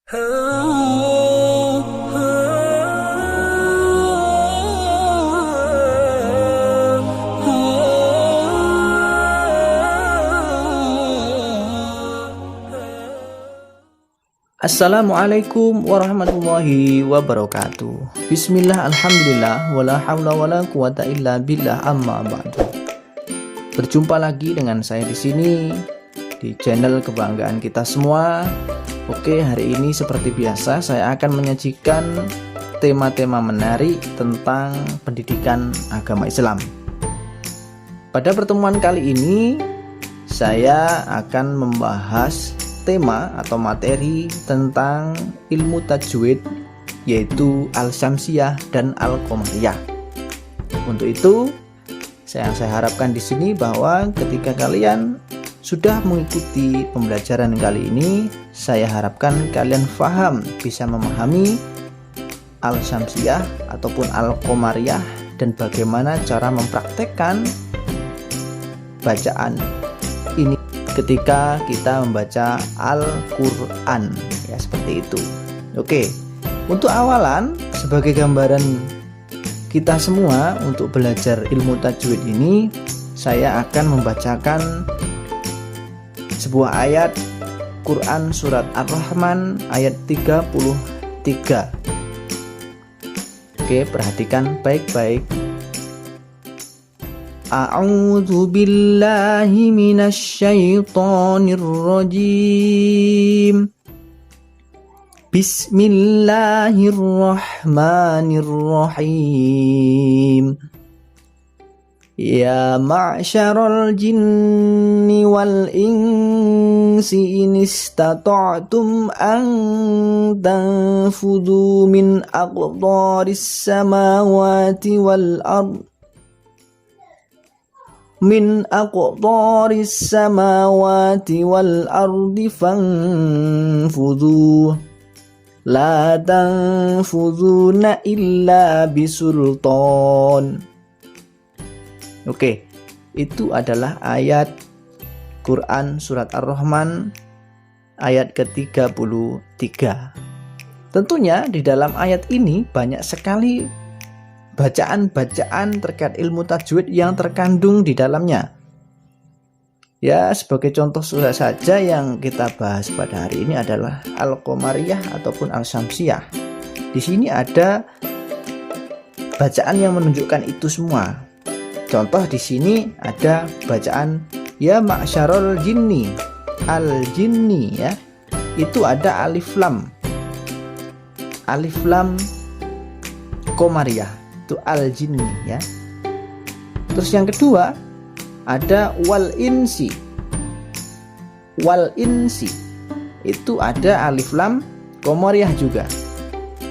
Assalamualaikum warahmatullahi wabarakatuh. Bismillah, alhamdulillah, wala hawla wala quwata illa billah, amma ba'du. Berjumpa lagi dengan saya di sini di channel kebanggaan kita semua. Oke, hari ini seperti biasa saya akan menyajikan tema-tema menarik tentang pendidikan agama Islam. Pada pertemuan kali ini saya akan membahas tema atau materi tentang ilmu tajwid, yaitu Al-Syamsiyah dan Al-Qamariyah. Untuk itu, saya harapkan di sini bahwa ketika kalian sudah mengikuti pembelajaran kali ini, saya harapkan kalian paham, bisa memahami Al-Syamsiyah ataupun Al-Qamariyah dan bagaimana cara mempraktekkan bacaan ini ketika kita membaca Al-Quran, ya seperti itu. Oke, untuk awalan sebagai gambaran kita semua untuk belajar ilmu tajwid ini, saya akan membacakan sebuah ayat Quran surat Ar-Rahman ayat 33. Oke, perhatikan baik-baik. A'udzu billahi minasy syaithanir rajim. Bismillahirrahmanirrahim. Ya ma'syaral jinni wal insi in istata'tum an tanfudhu min aqtaris samawati wal ardh min aqtaris samawati wal ardi fanfudhu la tanfudhuna illa bisultan. Oke, itu adalah ayat Quran surat Ar-Rahman ayat ke-33. Tentunya di dalam ayat ini banyak sekali bacaan-bacaan terkait ilmu tajwid yang terkandung di dalamnya. Ya, sebagai contoh saja yang kita bahas pada hari ini adalah Al-Qamariyah ataupun Al-Syamsiyah. Di sini ada bacaan yang menunjukkan itu semua. Contoh di sini ada bacaan ya ma'syarul jinni, al-jinni ya. Itu ada alif lam. Alif lam Qamariyah. Itu al-jinni ya. Terus yang kedua ada wal insi. Wal insi itu ada alif lam Qamariyah juga.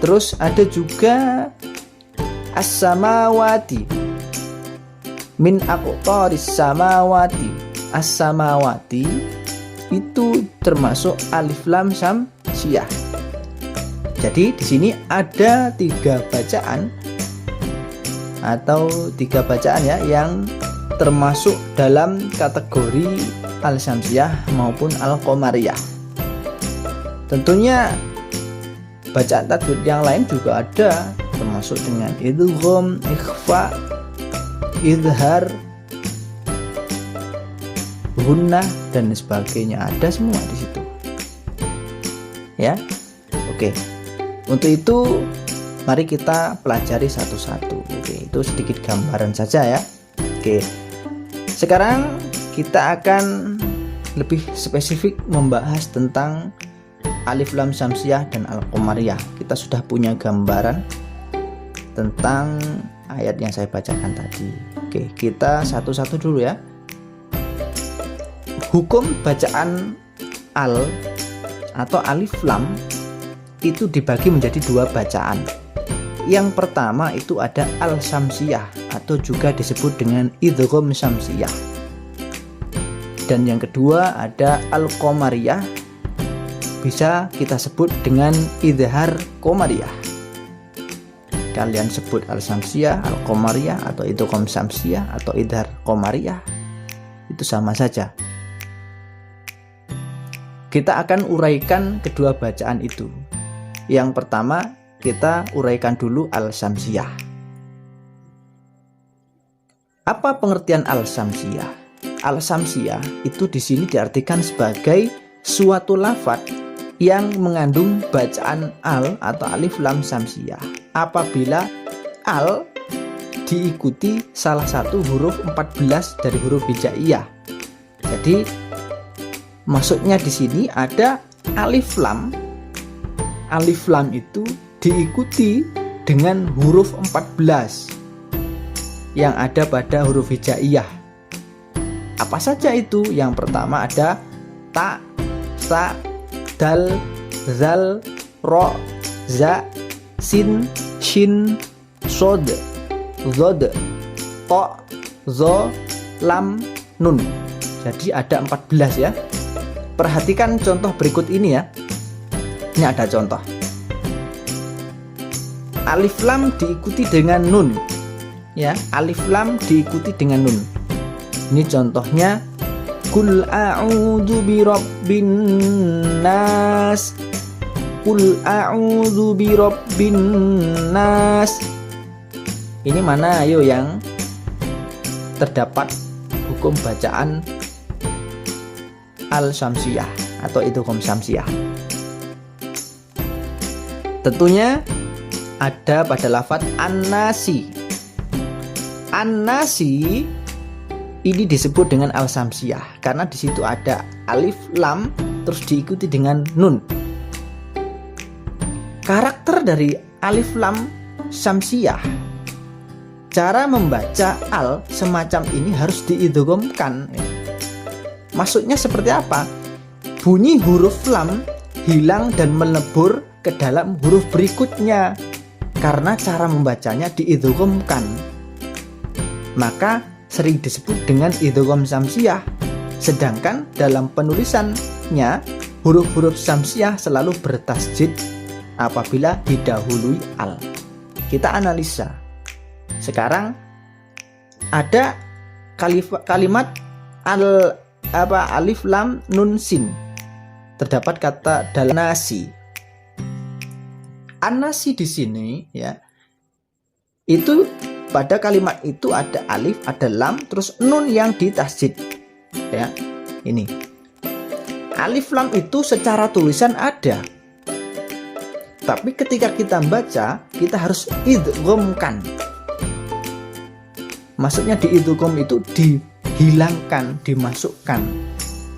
Terus ada juga as-samawati min aqtaris samawati. As-samawati itu termasuk alif lam syamsiyah. Jadi di sini ada 3 bacaan atau 3 bacaan ya yang termasuk dalam kategori Al-Syamsiyah maupun Al-Qamariyah. Tentunya bacaan tajwid yang lain juga ada, termasuk dengan idgham, ikhfa, izhar, gunnah dan sebagainya, ada semua di situ. Ya. Oke. Untuk itu mari kita pelajari satu-satu. Oke, itu sedikit gambaran saja ya. Oke. Sekarang kita akan lebih spesifik membahas tentang alif lam syamsiyah dan al-qamariyah. Kita sudah punya gambaran tentang ayat yang saya bacakan tadi. Oke, kita satu-satu dulu ya. Hukum bacaan al atau alif lam itu dibagi menjadi 2 bacaan. Yang pertama itu ada al-syamsiyah atau juga disebut dengan idgham syamsiyah. Dan yang kedua ada al-qamariyah, bisa kita sebut dengan izhar qamariyah. Kalian sebut al-syamsiyah, al-qamariyah atau idgham syamsiyah atau izhar qamariyah, itu sama saja. Kita akan uraikan kedua bacaan itu. Yang pertama kita uraikan dulu al-syamsiyah. Apa pengertian al-syamsiyah? Al-syamsiyah itu di sini diartikan sebagai suatu lafadz yang mengandung bacaan al atau alif lam syamsiyah apabila al diikuti salah satu huruf 14 dari huruf hijaiyah. Jadi maksudnya di sini ada alif lam. Alif lam itu diikuti dengan huruf 14 yang ada pada huruf hijaiyah. Apa saja itu? Yang pertama ada ta, sa, dal, zal, ro, za, sin, shin, sod, zod, to, zo, lam, nun. Jadi ada 14 ya. Perhatikan contoh berikut ini ya. Ini ada contoh. Alif lam diikuti dengan nun. Ya, alif lam diikuti dengan nun. Ini contohnya Qul a'udzu birabbin nas. Qul a'udzu birabbin nas. Ini mana ayo yang terdapat hukum bacaan al-syamsiyah atau idgham syamsiyah? Tentunya ada pada lafadz an-nasi. An-nasi ini disebut dengan al-syamsiyah karena di situ ada alif lam terus diikuti dengan nun. Karakter dari alif lam syamsiyah, cara membaca al semacam ini harus diidghamkan. Maksudnya seperti apa? Bunyi huruf lam hilang dan melebur ke dalam huruf berikutnya karena cara membacanya diidghamkan. Maka sering disebut dengan idgham syamsiyah. Sedangkan dalam penulisannya huruf-huruf syamsiyah selalu bertasjid apabila didahului al. Kita analisa. Sekarang ada kalimat alif lam nun sin. Terdapat kata dalam nasi. An-nasi di sini ya. Itu pada kalimat itu ada alif, ada lam, terus nun yang ditasjid. Ya. Ini. Alif lam itu secara tulisan ada. Tapi ketika kita baca, kita harus idghamkan. Maksudnya diidgham itu dihilangkan, dimasukkan.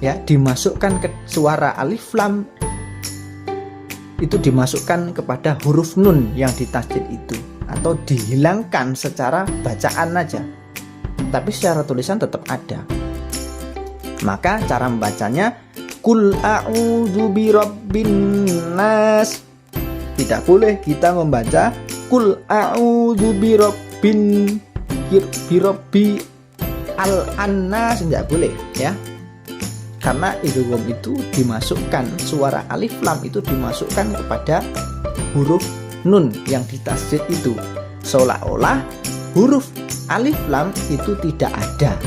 Ya, dimasukkan ke suara alif lam itu dimasukkan kepada huruf nun yang ditasjid itu atau dihilangkan secara bacaan aja. Tapi secara tulisan tetap ada. Maka cara membacanya Qul a'udzu birabbin nas. Tidak boleh kita membaca Qul a'udzu birabbi al-annas, tidak boleh ya. Karena idgham itu dimasukkan, suara alif lam itu dimasukkan kepada huruf nun yang ditasjid itu. Seolah-olah huruf alif lam itu tidak ada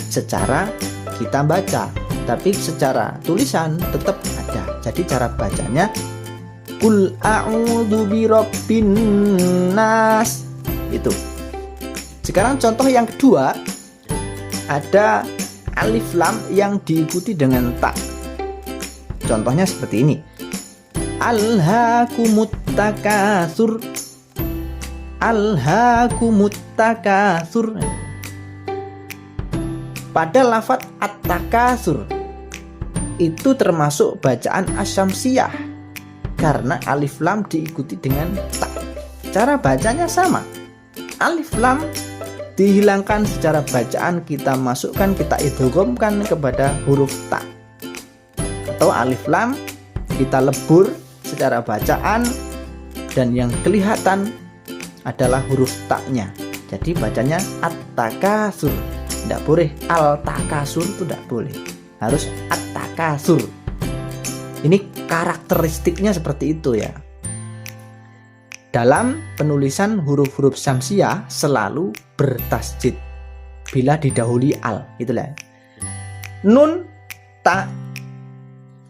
secara kita baca, tapi secara tulisan tetap ada. Jadi cara bacanya Qul a'udzu birabbin nas. Itu. Sekarang contoh yang kedua, ada alif lam yang diikuti dengan ta. Contohnya seperti ini. Alhaakumut takatsur. Alhaakumut takatsur. Pada lafadz at-takatsur itu termasuk bacaan asyamsiyah karena alif lam diikuti dengan ta. Cara bacanya sama. Alif lam dihilangkan secara bacaan, kita masukkan, kita idghamkan kepada huruf ta. Atau alif lam kita lebur secara bacaan dan yang kelihatan adalah huruf ta-nya. Jadi bacanya at-takatsur. Tidak boleh al-takatsur, itu tidak boleh. Harus at-takatsur. Ini karakteristiknya seperti itu ya. Dalam penulisan huruf-huruf syamsiyah selalu bertasjid bila didahului al, itulah. Nun, ta,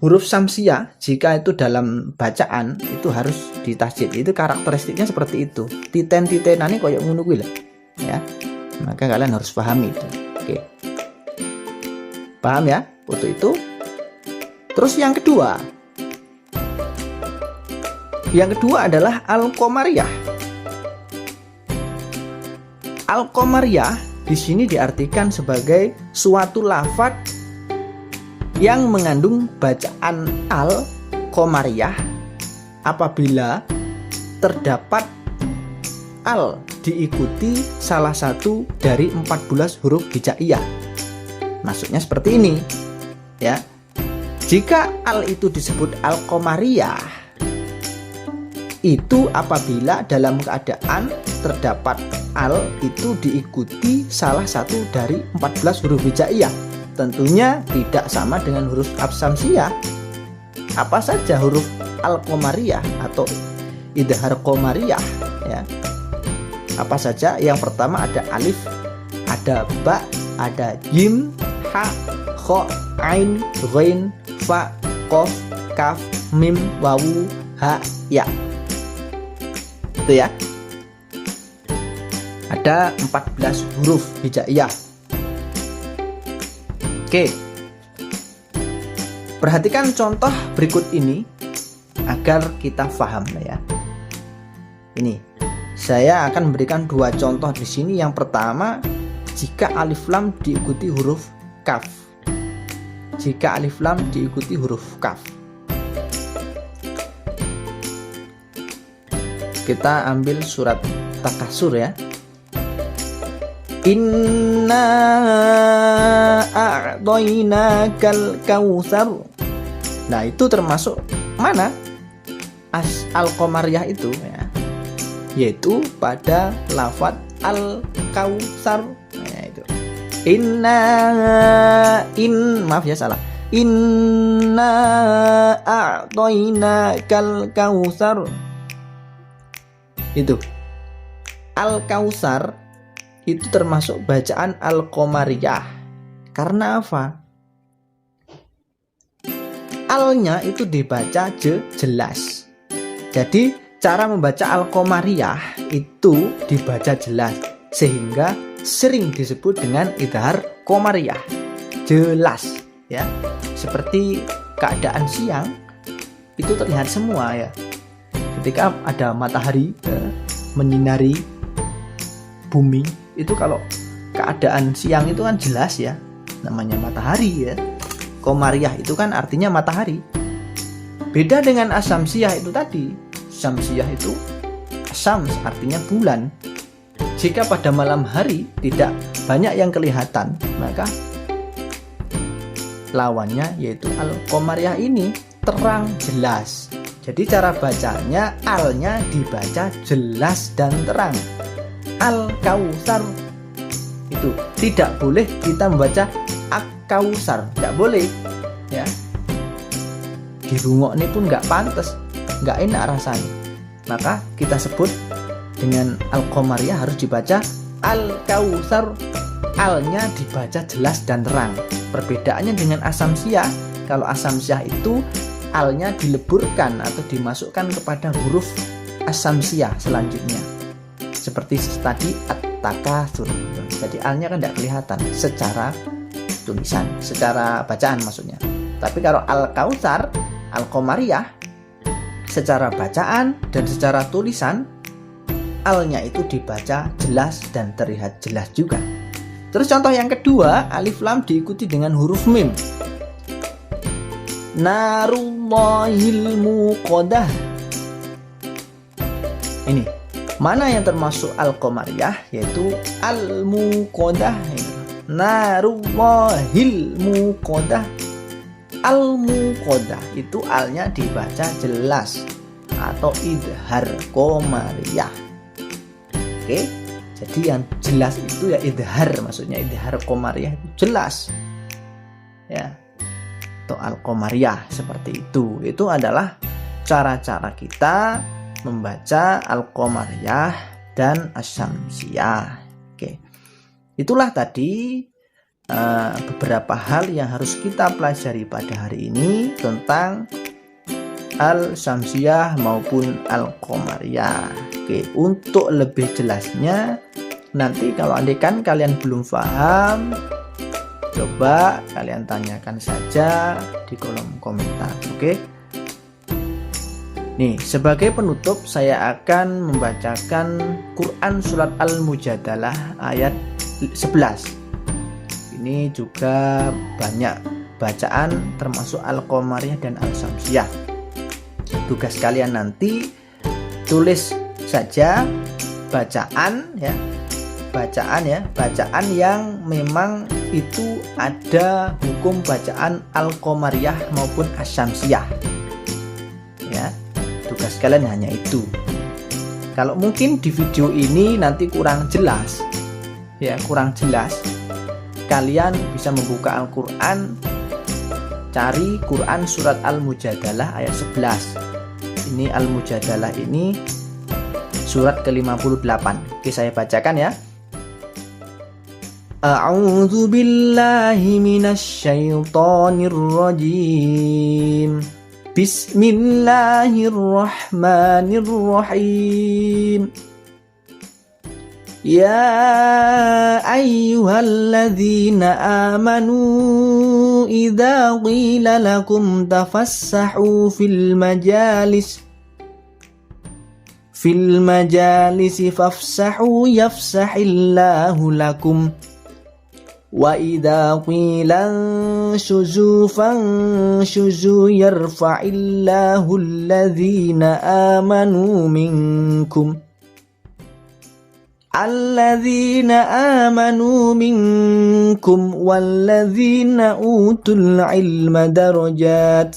huruf samsiah jika itu dalam bacaan itu harus ditasjid. Itu karakteristiknya seperti itu. Titen-titenane koyo ngono kuwi lah. Ya. Maka kalian harus pahami itu. Oke. Paham ya? Untuk itu. Terus yang kedua. Yang kedua adalah al-qamariyah. Al-qamariyah di sini diartikan sebagai suatu lafaz yang mengandung bacaan al-qamariyah apabila terdapat al diikuti salah satu dari 14 huruf hijaiyah. Maksudnya seperti ini, ya. Jika al itu disebut al-qamariyah, itu apabila dalam keadaan terdapat al itu diikuti salah satu dari 14 huruf hijaiyah. Tentunya tidak sama dengan huruf absamsiyah. Apa saja huruf al-qamariyah atau idhar qamariyah, ya. Apa saja? Yang pertama ada alif, ada ba, ada jim, ha, kha, ain, ghain, fa, qaf, kaf, mim, wawu, ha, ya. Itu ya. Ada 14 huruf hijaiyah. Oke. Perhatikan contoh berikut ini agar kita paham ya. Ini saya akan memberikan dua contoh di sini. Yang pertama, jika alif lam diikuti huruf kaf. Jika alif lam diikuti huruf kaf. Kita ambil surat Takasur ya. Inna a'tainakal kautsar. Nah, itu termasuk mana? Al-qamariyah itu ya. Yaitu pada lafaz al-kautsar. Nah, itu. Maaf ya salah. Inna a'tainakal kautsar. Itu al-kautsar itu termasuk bacaan al-qamariyah. Karena apa? Alnya itu dibaca jelas. Jadi cara membaca al-qamariyah itu dibaca jelas, sehingga sering disebut dengan idhar qamariyah. Jelas ya. Seperti keadaan siang itu terlihat semua ya. Ketika ada matahari menyinari bumi, itu kalau keadaan siang itu kan jelas ya, namanya matahari ya. Qamariyah itu kan artinya matahari. Beda dengan asamsiyah itu tadi. Samsiyah itu syams artinya bulan. Jika pada malam hari tidak banyak yang kelihatan, maka lawannya yaitu al-qamariyah ini terang jelas. Jadi cara bacanya alnya dibaca jelas dan terang. Al-kautsar itu tidak boleh kita membaca ak-kautsar, tidak boleh ya. Dirungoknya pun nggak pantas, nggak enak rasanya. Maka kita sebut dengan al-qamariyah harus dibaca al-kautsar, alnya dibaca jelas dan terang. Perbedaannya dengan asamsiyah, kalau asamsiyah itu alnya dileburkan atau dimasukkan kepada huruf asamsiyah selanjutnya. Seperti tadi at-takasur. Jadi alnya kan tidak kelihatan secara tulisan, secara bacaan maksudnya. Tapi kalau al-kautsar, al-qamariyah, secara bacaan dan secara tulisan alnya itu dibaca jelas dan terlihat jelas juga. Terus contoh yang kedua, alif lam diikuti dengan huruf mim. Narullahil muqadah. Ini mana yang termasuk al-qamariyah, yaitu al-muqadah. Narullahil muqadah. Al-muqadah itu alnya dibaca jelas atau idhar qamariyah. Oke, jadi yang jelas itu ya idhar, maksudnya idhar qamariyah itu jelas ya, atau al-qamariyah seperti itu. Itu adalah cara-cara kita membaca al-qamariyah dan asyamsiyah. Oke, itulah tadi beberapa hal yang harus kita pelajari pada hari ini tentang Al-Syamsiyah maupun Al-Qamariyah. Oke, untuk lebih jelasnya nanti kalau andaikan kalian belum paham, coba kalian tanyakan saja di kolom komentar. Oke. Nih, sebagai penutup saya akan membacakan Quran surat Al-Mujadalah ayat 11. Ini juga banyak bacaan termasuk Al-Qamariyah dan Al-Syamsiyah. Tugas kalian nanti tulis saja bacaan yang memang itu ada hukum bacaan Al-Qamariyah maupun Asy-Syamsiyah. Ya, tugas kalian hanya itu. Kalau mungkin di video ini nanti kurang jelas, kalian bisa membuka Al-Quran, cari Quran surat Al-Mujadalah ayat 11. Ini Al-Mujadalah ini surat ke-58. Oke, saya bacakan ya. A'udzu billahi minasy syaithanir rajim. Bismillahirrahmanirrahim. Ya ayyuhalladzina amanu idza qila lakum tafassahu fil majalisi fafsahu yafsahillahu lakum wa idza qila anshuzu fanshuzu yarfa'illahu alladzina amanu minkum walladzina utul ilma darajat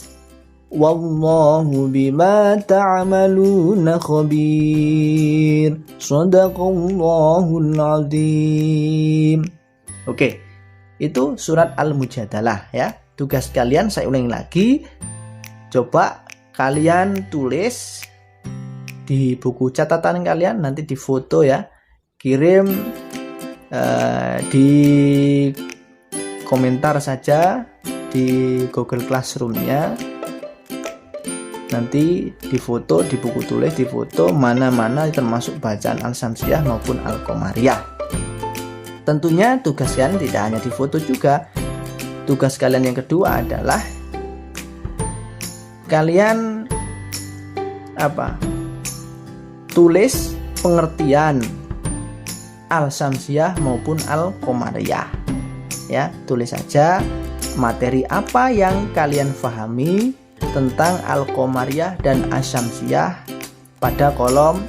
wallahu bima ta'maluna khabir. Shadaqallahul azim. Oke, itu surat Al-Mujadalah ya. Tugas kalian saya ulangi lagi, coba kalian tulis di buku catatan kalian, nanti di foto ya, kirim di komentar saja di Google Classroom-nya. Nanti di foto, di buku tulis, di foto mana-mana termasuk bacaan Al-Syamsiyah maupun Al-Qamariyah. Tentunya tugas kalian tidak hanya di foto juga. Tugas kalian yang kedua adalah kalian tulis pengertian Al-Syamsiyah maupun Al-Qamariyah. Ya, tulis saja materi apa yang kalian pahami tentang Al-Qamariyah dan Asy-Syamsiyah pada kolom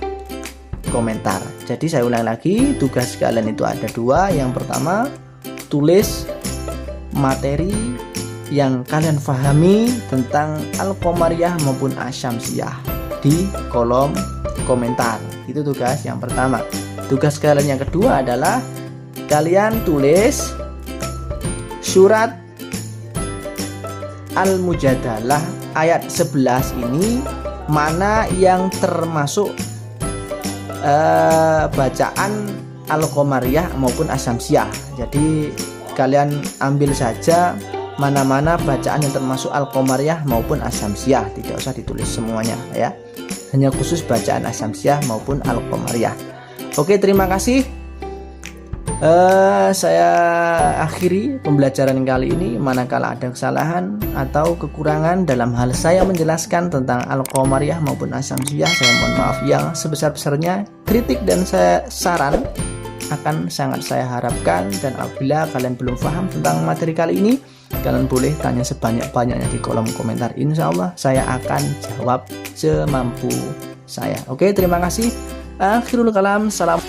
komentar. Jadi saya ulang lagi, tugas kalian itu ada dua. Yang pertama, tulis materi yang kalian pahami tentang Al-Qamariyah maupun Asy-Syamsiyah di kolom komentar. Itu tugas yang pertama. Tugas kalian yang kedua adalah kalian tulis surat Al-Mujadalah ayat 11 ini mana yang termasuk bacaan Al-Qamariyah maupun Asy-Syamsiyah. Jadi kalian ambil saja mana-mana bacaan yang termasuk Al-Qamariyah maupun Asy-Syamsiyah, tidak usah ditulis semuanya ya, hanya khusus bacaan Asy-Syamsiyah maupun Al-Qamariyah. Oke, terima kasih. Saya akhiri pembelajaran kali ini. Manakala ada kesalahan atau kekurangan dalam hal saya menjelaskan tentang Al-Qamariyah maupun Asy-Syamsiyah, saya mohon maaf yang sebesar-besarnya. Kritik dan saran akan sangat saya harapkan. Dan apabila kalian belum paham tentang materi kali ini, kalian boleh tanya sebanyak-banyaknya di kolom komentar. Insya Allah saya akan jawab semampu saya. Oke, terima kasih. Akhirul kalam. Salam.